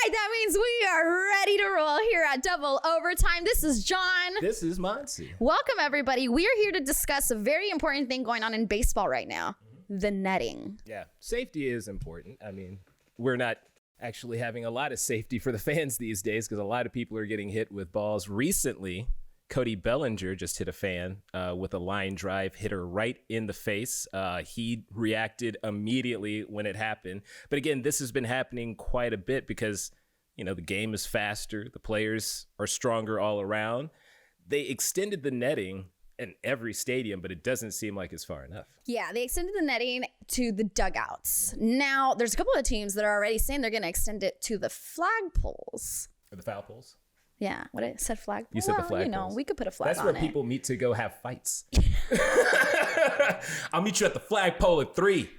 right, that means we are ready to roll here at Double Overtime. This is John. This is Monty. Welcome, everybody. We are here to discuss a very important thing going on in baseball right now, the netting. Yeah, safety is important. I mean, we're not actually having a lot of safety for the fans these days because a lot of people are getting hit with balls. Recently, Cody Bellinger just hit a fan with a line drive, hit her right in the face. He reacted immediately when it happened. But again, this has been happening quite a bit because, you know, the game is faster. The players are stronger all around. They extended the netting in every stadium, but it doesn't seem like it's far enough. Yeah, they extended the netting to the dugouts. Now, there's a couple of teams that are already saying they're going to extend it to the flagpoles. Or the foul poles? Yeah, what I said flagpole. You said the flagpoles. You know, we could put a flag on it. That's where people meet to go have fights. I'll meet you at the flagpole at 3.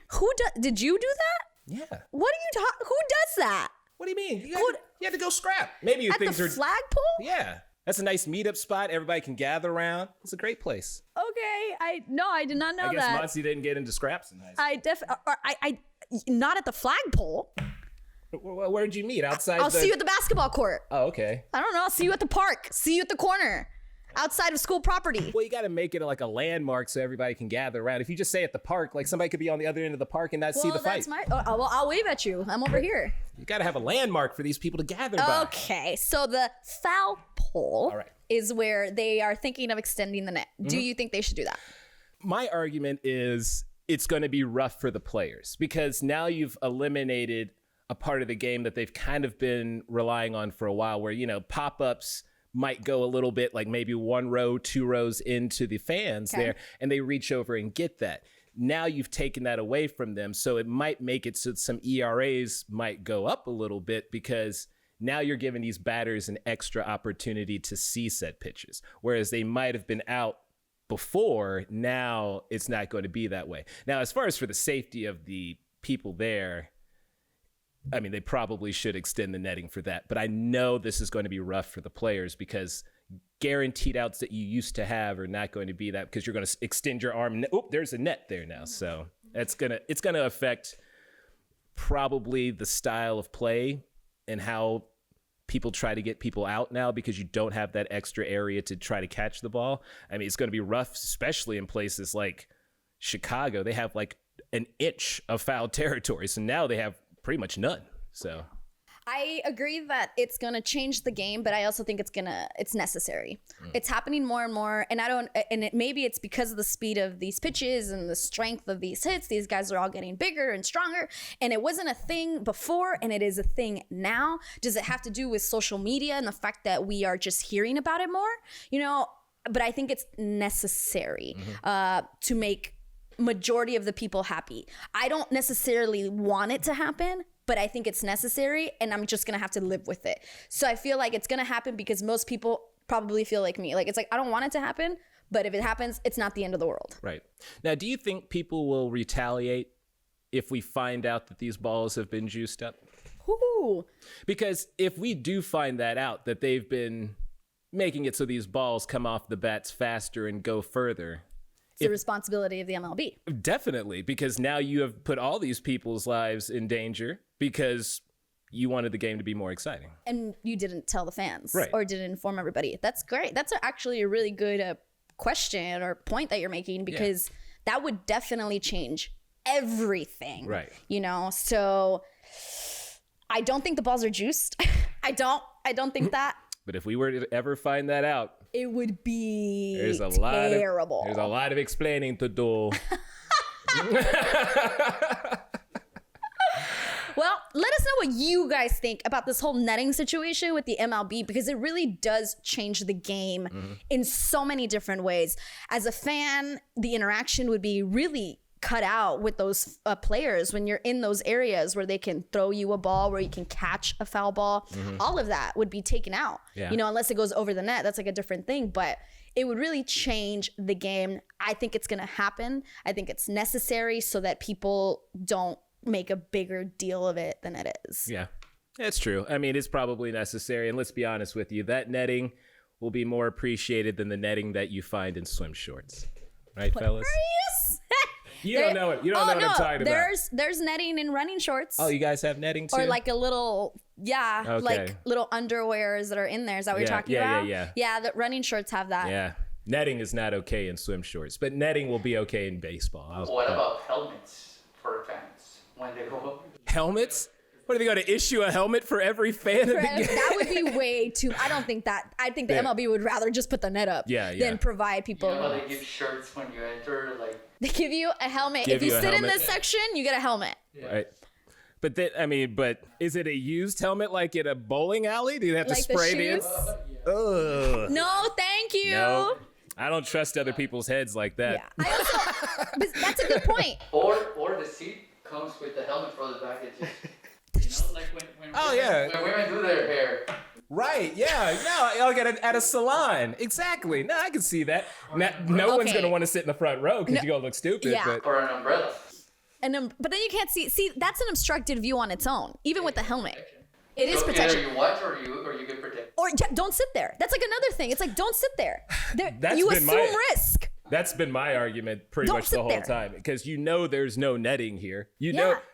Did you do that? Yeah. What are you who does that? What do you mean? You have to go scrap. Maybe At the flagpole? Yeah. That's a nice meetup spot. Everybody can gather around. It's a great place. Okay, I did not know that. I guess Monty didn't get into scraps in high school. I not at the flagpole. Where'd you meet? Outside? I'll see you at the basketball court. Oh, okay. I don't know. I'll see you at the park. See you at the corner. Outside of school property. Well, you got to make it like a landmark so everybody can gather around. If you just say at the park, like somebody could be on the other end of the park and not see the fight. Well, I'll wave at you. I'm over here. You got to have a landmark for these people to gather by. Okay, so the foul pole is where they are thinking of extending the net. Do you think they should do that? My argument is it's going to be rough for the players because now you've eliminated a part of the game that they've kind of been relying on for a while where, you know, pop-ups might go a little bit like maybe 1 row, 2 rows into the fans there, and they reach over and get that. Now you've taken that away from them, so it might make it so some ERAs might go up a little bit because now you're giving these batters an extra opportunity to see set pitches, whereas they might have been out before. Now it's not going to be that way. Now, as far as for the safety of the people there, I mean, they probably should extend the netting for that. But I know this is going to be rough for the players because guaranteed outs that you used to have are not going to be that because you're going to extend your arm. Oh, there's a net there now. So it's going to affect probably the style of play and how people try to get people out now because you don't have that extra area to try to catch the ball. I mean, it's going to be rough, especially in places like Chicago. They have like an inch of foul territory. So now they have pretty much none. So I agree that it's going to change the game, but I also think it's necessary. It's happening more and more. And maybe it's because of the speed of these pitches and the strength of these hits. These guys are all getting bigger and stronger. And it wasn't a thing before, and it is a thing now. Does it have to do with social media and the fact that we are just hearing about it more? You know, but I think it's necessary to make majority of the people happy. I don't necessarily want it to happen, but I think it's necessary, and I'm just gonna have to live with it. So I feel like it's gonna happen because most people probably feel like me. Like, it's like, I don't want it to happen, but if it happens, it's not the end of the world. Right. Now, do you think people will retaliate if we find out that these balls have been juiced up? Ooh. Because if we do find that out, that they've been making it so these balls come off the bats faster and go further, it's the responsibility of the MLB. Definitely, because now you have put all these people's lives in danger because you wanted the game to be more exciting. And you didn't tell the fans or didn't inform everybody. That's great. That's actually a really good question or point that you're making because that would definitely change everything. Right. You know, so I don't think the balls are juiced. I don't think that. But if we were to ever find that out, it would be terrible. There's a lot of explaining to do. Well, let us know what you guys think about this whole netting situation with the MLB, because it really does change the game in so many different ways. As a fan, the interaction would be really cut out with those players when you're in those areas where they can throw you a ball, where you can catch a foul ball. All of that would be taken out, you know, unless it goes over the net. That's like a different thing, but it would really change the game. I think it's going to happen. I think it's necessary so that people don't make a bigger deal of it than it is. Yeah, that's true. I mean, it's probably necessary. And let's be honest with you, that netting will be more appreciated than the netting that you find in swim shorts. Right, fellas? You don't know it. You don't know what I'm talking about. There's netting in running shorts. Oh, you guys have netting too? Or like a little, Okay. like little underwears that are in there. Is that what you're talking about? Yeah. Yeah, the running shorts have that. Yeah. Netting is not okay in swim shorts, but netting will be okay in baseball. What about helmets for fans when they go? Helmets? What are they going to issue a helmet for every fan of the game? That would be way too. I don't think that. I think the MLB would rather just put the net up than provide people. You know how they give shirts when you enter, like they give you a helmet. If you sit in this section, you get a helmet. Right. But but is it a used helmet like in a bowling alley? Do you have to Like spray the it? shoes? No, thank you. No. I don't trust other people's heads like that. Yeah. I also, but that's a good point. or the seat comes with the helmet for the back. It's just, like when when women do their hair. Right, yeah. No, I'll get at a salon. Exactly. No, I can see that. No one's going to want to sit in the front row because you're going to look stupid. Yeah. But... Or an umbrella. But then you can't see. See, that's an obstructed view on its own, even with the helmet. It is protection. Either you watch or you get protected. Or don't sit there. That's like another thing. It's like, don't sit there. That's you been assume risk. That's been my argument pretty much the whole time, because there's no netting here.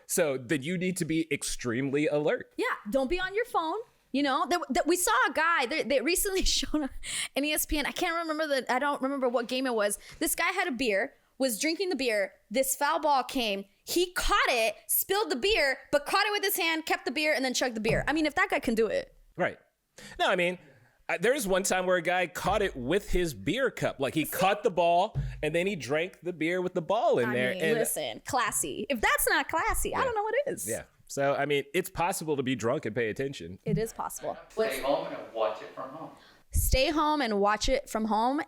So then you need to be extremely alert. Yeah, don't be on your phone. You know, we saw a guy they recently showed on ESPN. I don't remember what game it was. This guy had a beer, was drinking the beer. This foul ball came. He caught it, spilled the beer, but caught it with his hand, kept the beer, and then chugged the beer. I mean, if that guy can do it. Right. No, I mean, there's one time where a guy caught it with his beer cup. Like, he caught the ball, and then he drank the beer with the ball in there. And listen, classy. If that's not classy, I don't know what is. Yeah. So, I mean, it's possible to be drunk and pay attention. It is possible. Stay home and watch it from home. Stay home and watch it from home,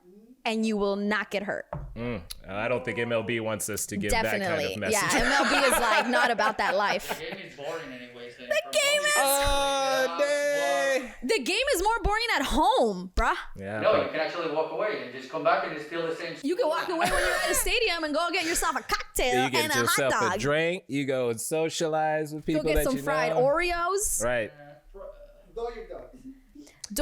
and you will not get hurt. I don't think MLB wants us to give that kind of message. Yeah, MLB is like not about that life. The game is boring anyway. So the game is more boring at home, bruh. Yeah. No, you can actually walk away and just come back and it's still the same. You can walk away when you're at a stadium and go get yourself a cocktail You get and a yourself hot dog. a drink. You go and socialize with people Go get some fried Oreos. Right.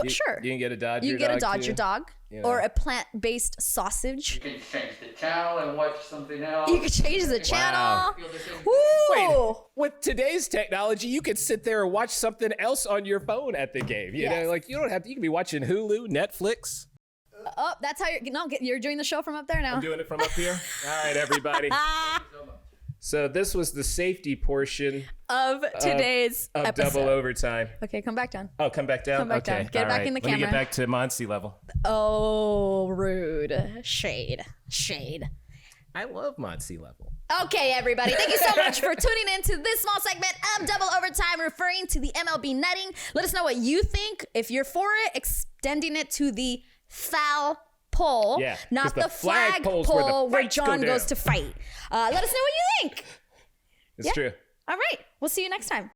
Sure. You can get a Dodger dog. You get a Dodger dog. You know. Or a plant-based sausage. You can change the channel and watch something else. You can change the channel. Feel the same. Woo! Wait, with today's technology, you could sit there and watch something else on your phone at the game. You know, like you don't have to. You can be watching Hulu, Netflix. Oh, that's how you're doing the show from up there now. I'm doing it from up here. All right, everybody. So this was the safety portion of today's of episode. Double Overtime. Okay, come back down. Oh, come back down? Come back okay. down. Get All back right. in the Let me camera. get back to Monty level. Oh, rude. Shade. I love Monty level. Okay, everybody. Thank you so much for tuning in to this small segment of Double Overtime referring to the MLB netting. Let us know what you think. If you're for it, extending it to the foul pole, not the flag pole where John goes to fight. Let us know what you think. It's true. All right. We'll see you next time.